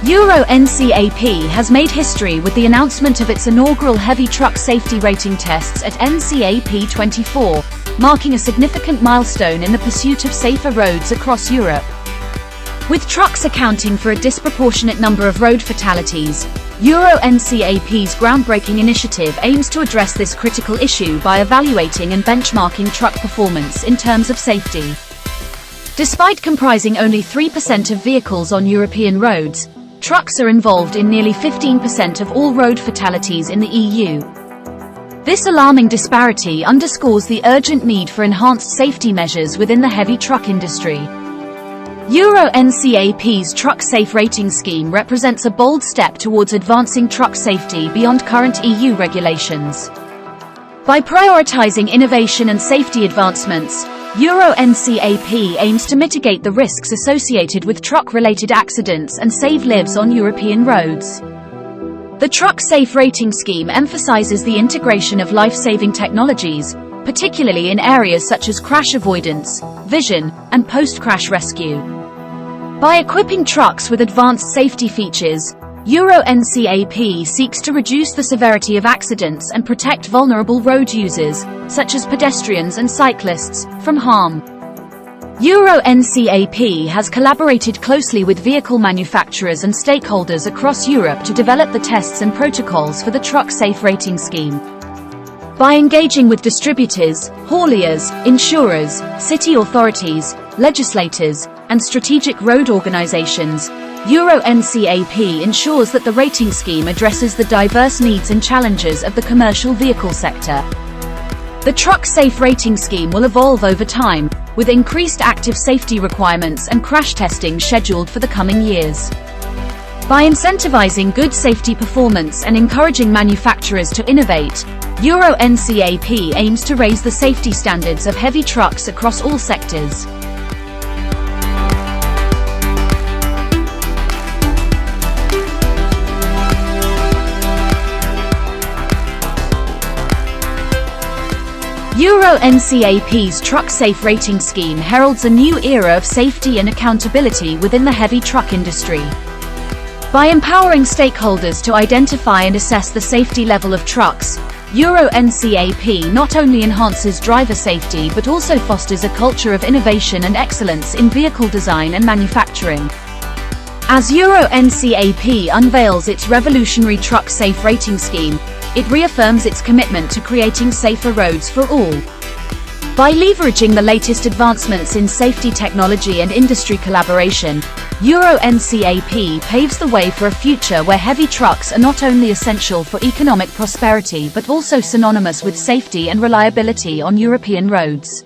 Euro NCAP has made history with the announcement of its inaugural heavy truck safety rating tests at NCAP24, marking a significant milestone in the pursuit of safer roads across Europe. With trucks accounting for a disproportionate number of road fatalities, Euro NCAP's groundbreaking initiative aims to address this critical issue by evaluating and benchmarking truck performance in terms of safety. Despite comprising only 3% of vehicles on European roads, trucks are involved in nearly 15% of all road fatalities in the EU. This alarming disparity underscores the urgent need for enhanced safety measures within the heavy truck industry. Euro NCAP's Truck Safe Rating Scheme represents a bold step towards advancing truck safety beyond current EU regulations. By prioritizing innovation and safety advancements, Euro NCAP aims to mitigate the risks associated with truck-related accidents and save lives on European roads. The Truck Safe Rating Scheme emphasizes the integration of life-saving technologies, particularly in areas such as crash avoidance, vision, and post-crash rescue. By equipping trucks with advanced safety features, Euro NCAP seeks to reduce the severity of accidents and protect vulnerable road users, such as pedestrians and cyclists, from harm. Euro NCAP has collaborated closely with vehicle manufacturers and stakeholders across Europe to develop the tests and protocols for the Truck Safe Rating Scheme. By engaging with distributors, hauliers, insurers, city authorities, legislators, and strategic road organizations, Euro NCAP ensures that the rating scheme addresses the diverse needs and challenges of the commercial vehicle sector. The Truck Safe Rating Scheme will evolve over time, with increased active safety requirements and crash testing scheduled for the coming years. By incentivizing good safety performance and encouraging manufacturers to innovate, Euro NCAP aims to raise the safety standards of heavy trucks across all sectors. Euro NCAP's Truck Safe Rating Scheme heralds a new era of safety and accountability within the heavy truck industry. By empowering stakeholders to identify and assess the safety level of trucks, Euro NCAP not only enhances driver safety but also fosters a culture of innovation and excellence in vehicle design and manufacturing. As Euro NCAP unveils its revolutionary Truck Safe Rating Scheme, it reaffirms its commitment to creating safer roads for all. By leveraging the latest advancements in safety technology and industry collaboration, Euro NCAP paves the way for a future where heavy trucks are not only essential for economic prosperity but also synonymous with safety and reliability on European roads.